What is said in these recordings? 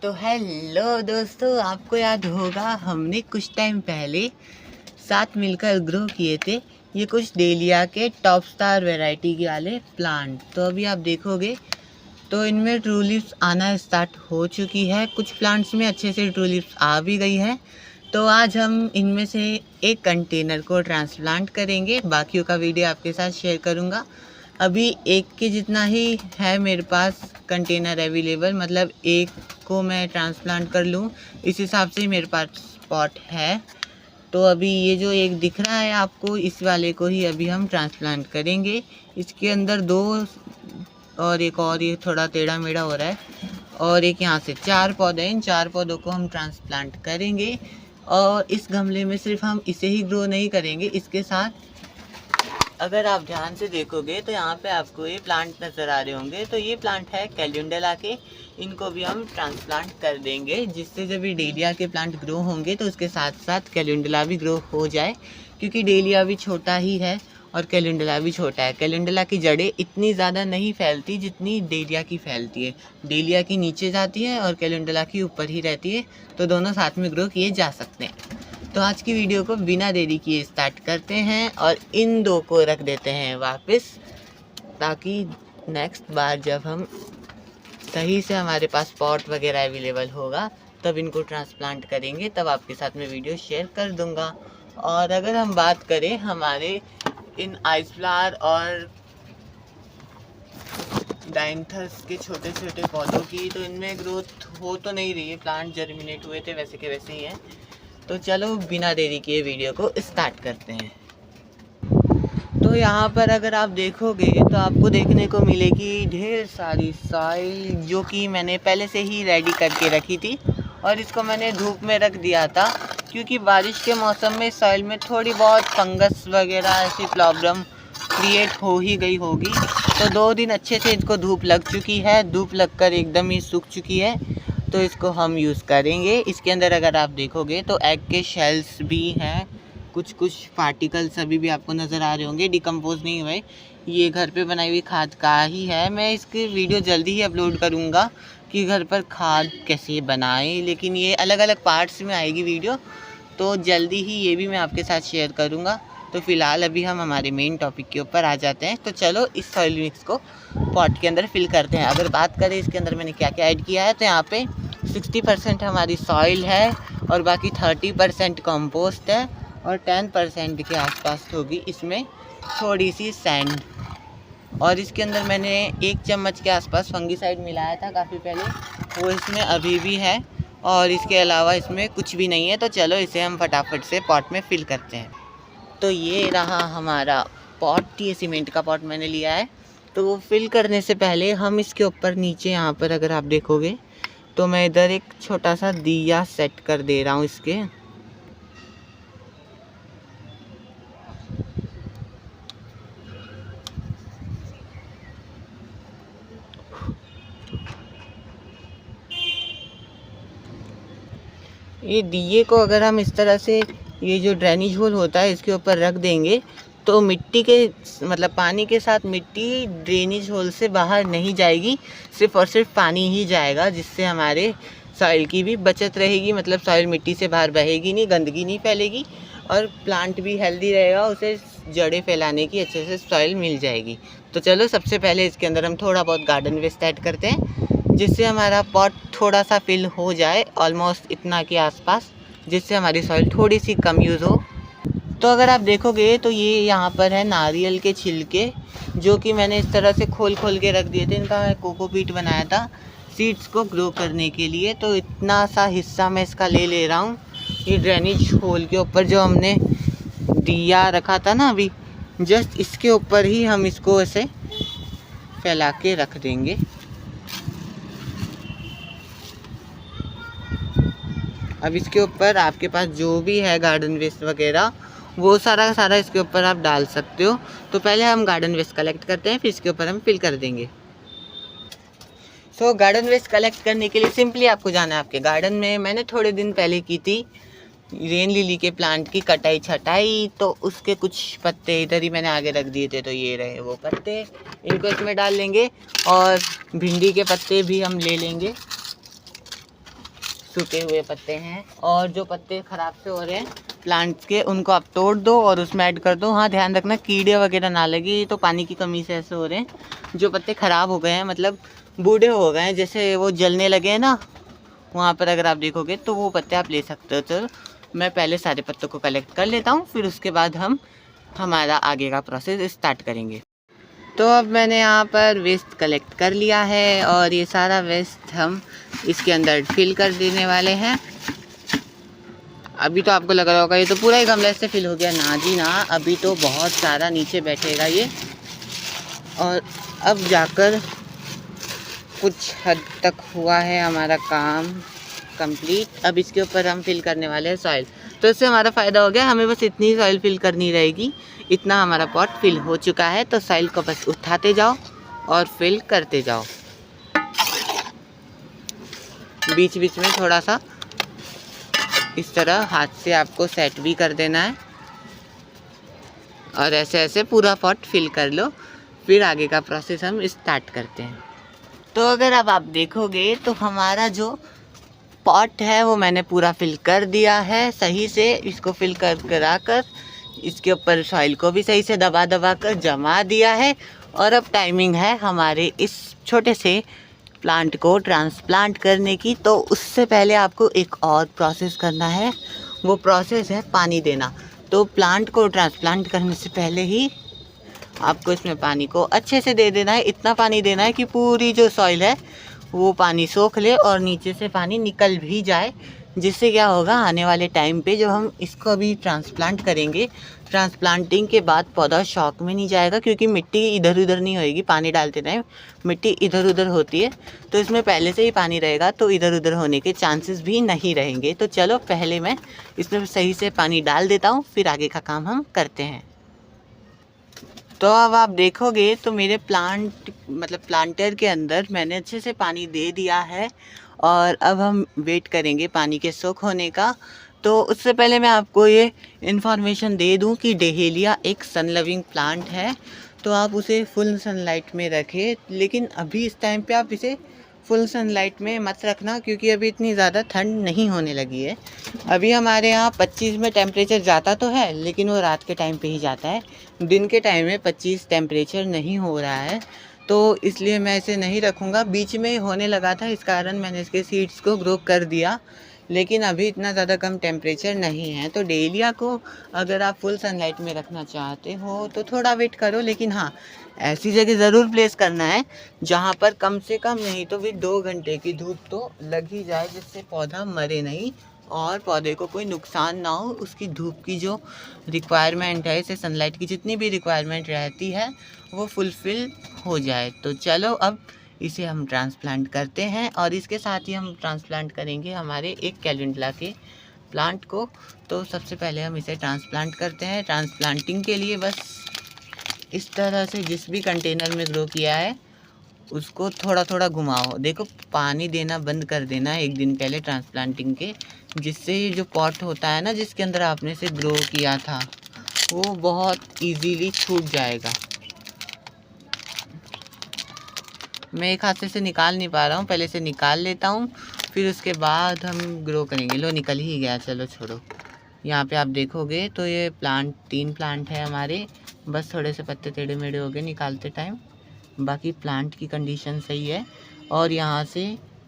तो हेलो दोस्तों, आपको याद होगा हमने कुछ टाइम पहले साथ मिलकर ग्रो किए थे ये कुछ डेलिया के टॉप स्टार वैरायटी के वाले प्लांट। तो अभी आप देखोगे तो इनमें ट्रू लीव्स आना स्टार्ट हो चुकी है। कुछ प्लांट्स में अच्छे से ट्रू लीव्स आ भी गई है। तो आज हम इनमें से एक कंटेनर को ट्रांसप्लांट करेंगे, बाकियों का वीडियो आपके साथ शेयर करूँगा। अभी एक के जितना ही है मेरे पास कंटेनर अवेलेबल, मतलब एक को मैं ट्रांसप्लांट कर लूँ इस हिसाब से मेरे पास स्पॉट है। तो अभी ये जो एक दिख रहा है आपको, इस वाले को ही अभी हम ट्रांसप्लांट करेंगे। इसके अंदर दो और एक और ये थोड़ा टेढ़ा मेढ़ा हो रहा है, और एक यहाँ से 4 पौधे, इन 4 पौधों को हम ट्रांसप्लांट करेंगे। और इस गमले में सिर्फ हम इसे ही ग्रो नहीं करेंगे, इसके साथ अगर आप ध्यान से देखोगे तो यहाँ पे आपको ये प्लांट नज़र आ रहे होंगे। तो ये प्लांट है कैल्युंडला के, इनको भी हम ट्रांसप्लांट कर देंगे, जिससे जब ये डेलिया के प्लांट ग्रो होंगे तो उसके साथ साथ कैल्युंडला भी ग्रो हो जाए, क्योंकि डेलिया भी छोटा ही है और कैल्युंडला भी छोटा है। कैल्युंडला की जड़ें इतनी ज़्यादा नहीं फैलती जितनी डेलिया की फैलती है। डेलिया की नीचे जाती है और कैल्युंडला की ऊपर ही रहती है, तो दोनों साथ में ग्रो किए जा सकते हैं। तो आज की वीडियो को बिना देरी किए स्टार्ट करते हैं और इन दो को रख देते हैं वापस, ताकि नेक्स्ट बार जब हम सही से हमारे पास पॉट वगैरह अवेलेबल होगा तब इनको ट्रांसप्लांट करेंगे, तब आपके साथ में वीडियो शेयर कर दूंगा। और अगर हम बात करें हमारे इन आइस फ्लावर और डायंथस के छोटे छोटे पौधों की, तो इनमें ग्रोथ हो तो नहीं रही है, प्लांट जर्मिनेट हुए थे वैसे के वैसे ही हैं। तो चलो बिना देरी किए वीडियो को स्टार्ट करते हैं। तो यहाँ पर अगर आप देखोगे तो आपको देखने को मिलेगी ढेर सारी सॉइल, जो कि मैंने पहले से ही रेडी करके रखी थी और इसको मैंने धूप में रख दिया था, क्योंकि बारिश के मौसम में सॉइल में थोड़ी बहुत फंगस वगैरह ऐसी प्रॉब्लम क्रिएट हो ही गई होगी। तो 2 दिन अच्छे से इसको धूप लग चुकी है, धूप लगकर एकदम ही सूख चुकी है, तो इसको हम यूज़ करेंगे। इसके अंदर अगर आप देखोगे तो एग के शेल्स भी हैं, कुछ पार्टिकल्स अभी भी आपको नज़र आ रहे होंगे, डिकम्पोज नहीं हुए। ये घर पे बनाई हुई खाद का ही है। मैं इसकी वीडियो जल्दी ही अपलोड करूँगा कि घर पर खाद कैसे बनाएं, लेकिन ये अलग अलग पार्ट्स में आएगी वीडियो, तो जल्दी ही ये भी मैं आपके साथ शेयर करूँगा। तो फ़िलहाल अभी हम हमारे मेन टॉपिक के ऊपर आ जाते हैं। तो चलो इस सॉइल मिक्स को पॉट के अंदर फिल करते हैं। अगर बात करें इसके अंदर मैंने क्या क्या ऐड किया है, तो यहाँ पे 60% हमारी सॉइल है और बाकी 30% कंपोस्ट है और 10% के आसपास होगी इसमें थोड़ी सी सैंड। और इसके अंदर मैंने 1 चम्मच के आसपास फंगीसाइड मिलाया था काफ़ी पहले, वो इसमें अभी भी है, और इसके अलावा इसमें कुछ भी नहीं है। तो चलो इसे हम फटाफट से पॉट में फिल करते हैं। तो ये रहा हमारा पॉट, ये सीमेंट का पॉट मैंने लिया है। तो वो फिल करने से पहले हम इसके ऊपर नीचे यहाँ पर अगर आप देखोगे तो मैं इधर एक छोटा सा दिया सेट कर दे रहा हूँ इसके। ये दिए को अगर हम इस तरह से ये जो ड्रेनेज होल होता है इसके ऊपर रख देंगे तो मिट्टी के मतलब पानी के साथ मिट्टी ड्रेनेज होल से बाहर नहीं जाएगी, सिर्फ और सिर्फ पानी ही जाएगा, जिससे हमारे सॉइल की भी बचत रहेगी। मतलब सॉइल मिट्टी से बाहर बहेगी नहीं, गंदगी नहीं फैलेगी और प्लांट भी हेल्दी रहेगा, उसे जड़ें फैलाने की अच्छे से सॉइल मिल जाएगी। तो चलो सबसे पहले इसके अंदर हम थोड़ा बहुत गार्डन वेस्ट ऐड करते हैं, जिससे हमारा पॉट थोड़ा सा फिल हो जाए, ऑलमोस्ट इतना के आसपास, जिससे हमारी सॉइल थोड़ी सी कम यूज़ हो। तो अगर आप देखोगे तो ये यहाँ पर है नारियल के छिलके, जो कि मैंने इस तरह से खोल के रख दिए थे। इनका मैं कोकोपीट बनाया था सीड्स को ग्रो करने के लिए। तो इतना सा हिस्सा मैं इसका ले रहा हूँ। ये ड्रेनेज होल के ऊपर जो हमने दिया रखा था ना अभी, जस्ट इसके ऊपर ही हम इसको ऐसे फैला के रख देंगे। अब इसके ऊपर आपके पास जो भी है गार्डन वेस्ट वगैरह, वो सारा सारा इसके ऊपर आप डाल सकते हो। तो पहले हम गार्डन वेस्ट कलेक्ट करते हैं, फिर इसके ऊपर हम फिल कर देंगे। गार्डन वेस्ट कलेक्ट करने के लिए सिंपली आपको जाना है आपके गार्डन में। मैंने थोड़े दिन पहले की थी रेन लिली के प्लांट की कटाई छटाई, तो उसके कुछ पत्ते इधर ही मैंने आगे रख दिए थे, तो ये रहे वो पत्ते, इनको इसमें डाल लेंगे। और भिंडी के पत्ते भी हम ले लेंगे। सूखे हुए पत्ते हैं, और जो पत्ते ख़राब से हो रहे हैं प्लांट्स के उनको आप तोड़ दो और उसमें ऐड कर दो। हाँ, ध्यान रखना कीड़े वगैरह ना लगे, ये तो पानी की कमी से ऐसे हो रहे हैं। जो पत्ते ख़राब हो गए हैं, मतलब बूढ़े हो गए हैं, जैसे वो जलने लगे हैं ना, वहाँ पर अगर आप देखोगे तो वो पत्ते आप ले सकते हो। तो मैं पहले सारे पत्तों को कलेक्ट कर लेता हूँ, फिर उसके बाद हम हमारा आगे का प्रोसेस स्टार्ट करेंगे। तो अब मैंने यहाँ पर वेस्ट कलेक्ट कर लिया है और ये सारा वेस्ट हम इसके अंदर फिल कर देने वाले हैं। अभी तो आपको लग रहा होगा ये तो पूरा ही गमले से फिल हो गया। ना जी ना, अभी तो बहुत सारा नीचे बैठेगा ये, और अब जाकर कुछ हद तक हुआ है हमारा काम कंप्लीट। अब इसके ऊपर हम फिल करने वाले हैं सॉइल। तो इससे हमारा फ़ायदा हो गया, हमें बस इतनी सॉइल फिल करनी रहेगी। इतना हमारा पॉट फिल हो चुका है, तो सॉइल को बस उठाते जाओ और फिल करते जाओ। बीच बीच में थोड़ा सा इस तरह हाथ से आपको सेट भी कर देना है, और ऐसे ऐसे पूरा पॉट फिल कर लो। फिर आगे का प्रोसेस हम स्टार्ट करते हैं। तो अगर अब आप देखोगे तो हमारा जो पॉट है वो मैंने पूरा फिल कर दिया है सही से। इसको फिल कर इसके ऊपर सॉइल को भी सही से दबा दबा कर जमा दिया है। और अब टाइमिंग है हमारे इस छोटे से प्लांट को ट्रांसप्लांट करने की। तो उससे पहले आपको एक और प्रोसेस करना है, वो प्रोसेस है पानी देना। तो प्लांट को ट्रांसप्लांट करने से पहले ही आपको इसमें पानी को अच्छे से दे देना है। इतना पानी देना है कि पूरी जो सॉइल है वो पानी सोख ले और नीचे से पानी निकल भी जाए, जिससे क्या होगा आने वाले टाइम पे जब हम इसको अभी ट्रांसप्लांट करेंगे, ट्रांसप्लांटिंग के बाद पौधा शॉक में नहीं जाएगा, क्योंकि मिट्टी इधर उधर नहीं होएगी। पानी डालते टाइम मिट्टी इधर उधर होती है, तो इसमें पहले से ही पानी रहेगा, तो इधर उधर होने के चांसेस भी नहीं रहेंगे। तो चलो पहले मैं इसमें सही से पानी डाल देता हूँ, फिर आगे का काम हम करते हैं। तो अब आप देखोगे तो मेरे प्लांटर के अंदर मैंने अच्छे से पानी दे दिया है, और अब हम वेट करेंगे पानी के सोख होने का। तो उससे पहले मैं आपको ये इन्फॉर्मेशन दे दूं कि डहेलिया एक सन लविंग प्लांट है, तो आप उसे फुल सनलाइट में रखें। लेकिन अभी इस टाइम पे आप इसे फुल सनलाइट में मत रखना, क्योंकि अभी इतनी ज़्यादा ठंड नहीं होने लगी है। अभी हमारे यहाँ 25 में टेम्परेचर जाता तो है, लेकिन वो रात के टाइम पे ही जाता है। दिन के टाइम में 25 टेम्परेचर नहीं हो रहा है, तो इसलिए मैं इसे नहीं रखूँगा। बीच में होने लगा था, इस कारण मैंने इसके सीड्स को ग्रो कर दिया, लेकिन अभी इतना ज़्यादा कम टेम्परेचर नहीं है। तो डहेलिया को अगर आप फुल सनलाइट में रखना चाहते हो तो थोड़ा वेट करो, लेकिन हाँ, ऐसी जगह ज़रूर प्लेस करना है जहाँ पर कम से कम नहीं तो भी 2 घंटे की धूप तो लग ही जाए, जिससे पौधा मरे नहीं और पौधे को कोई नुकसान ना हो। उसकी धूप की जो रिक्वायरमेंट है, इसे सनलाइट की जितनी भी रिक्वायरमेंट रहती है वो फुलफ़िल हो जाए। तो चलो अब इसे हम ट्रांसप्लांट करते हैं, और इसके साथ ही हम ट्रांसप्लांट करेंगे हमारे एक कैलेंडुला के प्लांट को। तो सबसे पहले हम इसे ट्रांसप्लांट करते हैं। ट्रांसप्लांटिंग के लिए बस इस तरह से जिस भी कंटेनर में ग्रो किया है उसको थोड़ा थोड़ा घुमाओ। देखो, पानी देना बंद कर देना है एक दिन पहले ट्रांसप्लांटिंग के, जिससे जो पॉट होता है ना जिसके अंदर आपने इसे ग्रो किया था, वो बहुत इजीली छूट जाएगा। मैं एक हाथ से इसे निकाल नहीं पा रहा हूँ, पहले से निकाल लेता हूँ, फिर उसके बाद हम ग्रो करेंगे। लो, निकल ही गया, चलो छोड़ो। यहाँ पे आप देखोगे तो ये 3 प्लांट है हमारे, बस थोड़े से पत्ते टेढ़े मेढ़े हो गए निकालते टाइम, बाकी प्लांट की कंडीशन सही है। और यहाँ से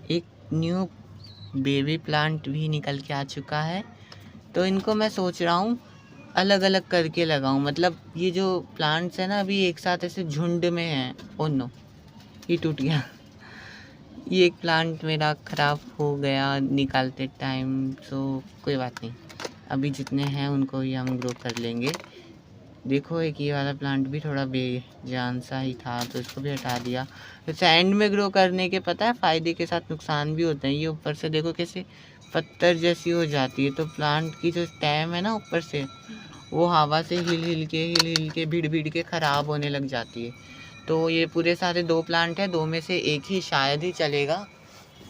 एक न्यू बेबी प्लांट भी निकल के आ चुका है। तो इनको मैं सोच रहा हूँ अलग अलग करके लगाऊँ, मतलब ये जो प्लांट्स है ना अभी एक साथ ऐसे झुंड में हैं। ओ नो, ये टूट गया। ये एक प्लांट मेरा ख़राब हो गया निकालते टाइम, तो कोई बात नहीं, अभी जितने हैं उनको ही हम ग्रो कर लेंगे। देखो, एक ये वाला प्लांट भी थोड़ा बेजान सा ही था, तो इसको भी हटा दिया। तो सैंड में ग्रो करने के पता है फ़ायदे के साथ नुकसान भी होते हैं। ये ऊपर से देखो कैसे पत्थर जैसी हो जाती है, तो प्लांट की जो स्टेम है ना ऊपर से, वो हवा से हिल हिल के भीड़ भीड़ के ख़राब होने लग जाती है। तो ये पूरे सारे 2 प्लांट हैं, 2 में से एक ही शायद ही चलेगा।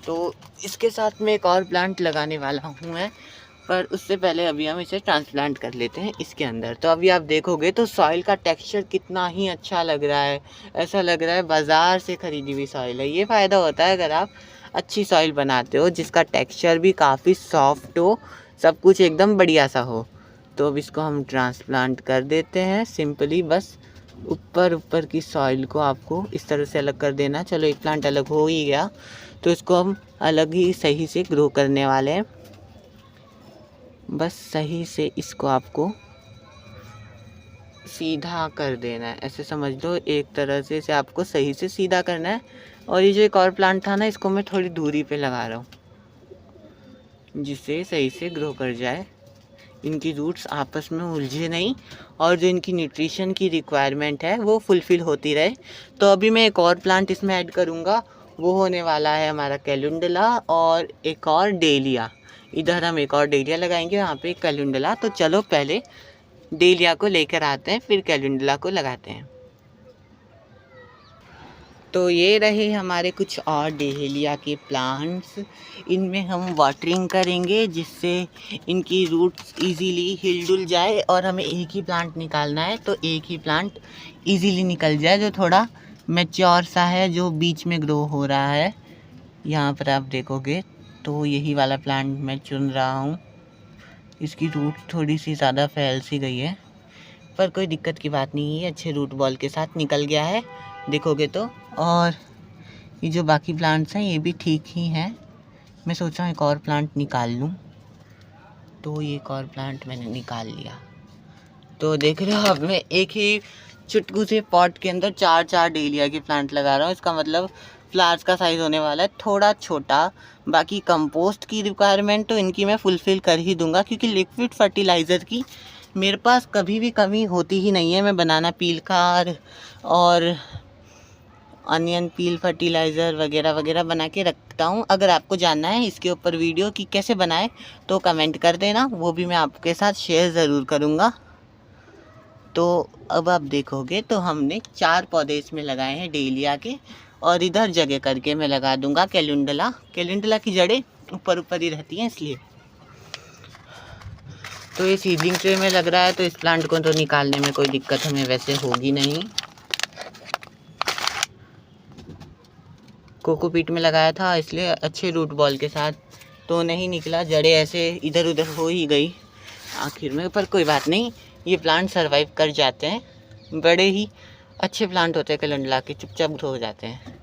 तो इसके साथ में एक और प्लांट लगाने वाला हूँ मैं, पर उससे पहले अभी हम इसे ट्रांसप्लांट कर लेते हैं इसके अंदर। तो अभी आप देखोगे तो सॉइल का टेक्सचर कितना ही अच्छा लग रहा है, ऐसा लग रहा है बाज़ार से ख़रीदी हुई सॉइल है। ये फ़ायदा होता है अगर आप अच्छी सॉइल बनाते हो जिसका टेक्सचर भी काफ़ी सॉफ्ट हो, सब कुछ एकदम बढ़िया सा हो। तो अब इसको हम ट्रांसप्लांट कर देते हैं सिंपली। बस ऊपर ऊपर की सॉइल को आपको इस तरह से अलग कर देना। चलो एक प्लांट अलग हो ही गया, तो इसको हम अलग ही सही से ग्रो करने वाले हैं। बस सही से इसको आपको सीधा कर देना है, ऐसे समझ लो। एक तरह से इसे आपको सही से सीधा करना है। और ये जो एक और प्लांट था ना, इसको मैं थोड़ी दूरी पे लगा रहा हूँ जिससे सही से ग्रो कर जाए, इनकी रूट्स आपस में उलझे नहीं और जो इनकी न्यूट्रिशन की रिक्वायरमेंट है वो फुलफ़िल होती रहे। तो अभी मैं एक और प्लांट इसमें ऐड करूँगा, वो होने वाला है हमारा कैलेंडुला और एक और डेलिया। इधर हम एक और डेलिया लगाएंगे, यहाँ पे कैलेंडुला। तो चलो पहले डेलिया को लेकर आते हैं, फिर कैलेंडुला को लगाते हैं। तो ये रहे हमारे कुछ और डेलिया के प्लांट्स। इनमें हम वाटरिंग करेंगे जिससे इनकी रूट्स इजीली हिल डुल जाए और हमें एक ही प्लांट निकालना है, तो एक ही प्लांट इजीली निकल जाए जो थोड़ा मैच्योर सा है, जो बीच में ग्रो हो रहा है। यहाँ पर आप देखोगे तो यही वाला प्लांट मैं चुन रहा हूँ। इसकी रूट थोड़ी सी ज़्यादा फैल सी गई है, पर कोई दिक्कत की बात नहीं है, अच्छे रूट बॉल के साथ निकल गया है देखोगे तो। और ये जो बाकी प्लांट्स हैं ये भी ठीक ही हैं। मैं सोच रहा हूँ एक और प्लांट निकाल लूँ, तो ये एक और प्लांट मैंने निकाल लिया। तो देख रहे हो अब मैं एक ही चुटकू से पॉट के अंदर 4-4 डेलिया के प्लांट लगा रहा हूँ। इसका मतलब फ्लावर्स का साइज़ होने वाला है थोड़ा छोटा। बाकी कंपोस्ट की रिक्वायरमेंट तो इनकी मैं फुलफ़िल कर ही दूंगा, क्योंकि लिक्विड फर्टिलाइज़र की मेरे पास कभी भी कमी होती ही नहीं है। मैं बनाना पील का और अनियन पील फर्टिलाइज़र वगैरह वगैरह बना के रखता हूँ। अगर आपको जानना है इसके ऊपर वीडियो कि कैसे बनाए तो कमेंट कर देना, वो भी मैं आपके साथ शेयर ज़रूर करूँगा। तो अब आप देखोगे तो हमने 4 पौधे इसमें लगाए हैं डेलिया के, और इधर जगह करके मैं लगा दूंगा कैलेंडुला। कैलेंडुला की जड़ें ऊपर ऊपर ही रहती हैं इसलिए। तो ये सीडलिंग ट्रे में लग रहा है, तो इस प्लांट को तो निकालने में कोई दिक्कत हमें वैसे होगी नहीं। कोकोपीट में लगाया था इसलिए अच्छे रूट बॉल के साथ तो नहीं निकला, जड़ें ऐसे इधर उधर हो ही गई आखिर में। पर कोई बात नहीं, ये प्लांट सरवाइव कर जाते हैं। बड़े ही अच्छे प्लांट होते हैं कैलेंडुला के, चुपचाप ग्रो हो जाते हैं।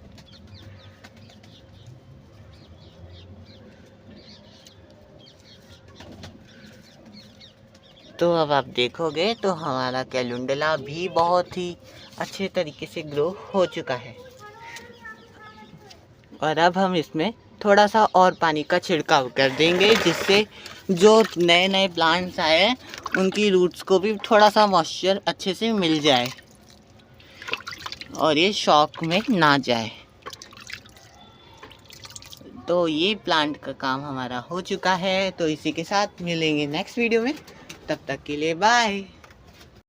तो अब आप देखोगे तो हमारा कैलेंडुला भी बहुत ही अच्छे तरीके से ग्रो हो चुका है। और अब हम इसमें थोड़ा सा और पानी का छिड़काव कर देंगे, जिससे जो नए नए प्लांट्स आए हैं उनकी रूट्स को भी थोड़ा सा मॉइस्चर अच्छे से मिल जाए और ये शॉक में ना जाए। तो ये प्लांट का काम हमारा हो चुका है। तो इसी के साथ मिलेंगे नेक्स्ट वीडियो में, तब तक के लिए बाय।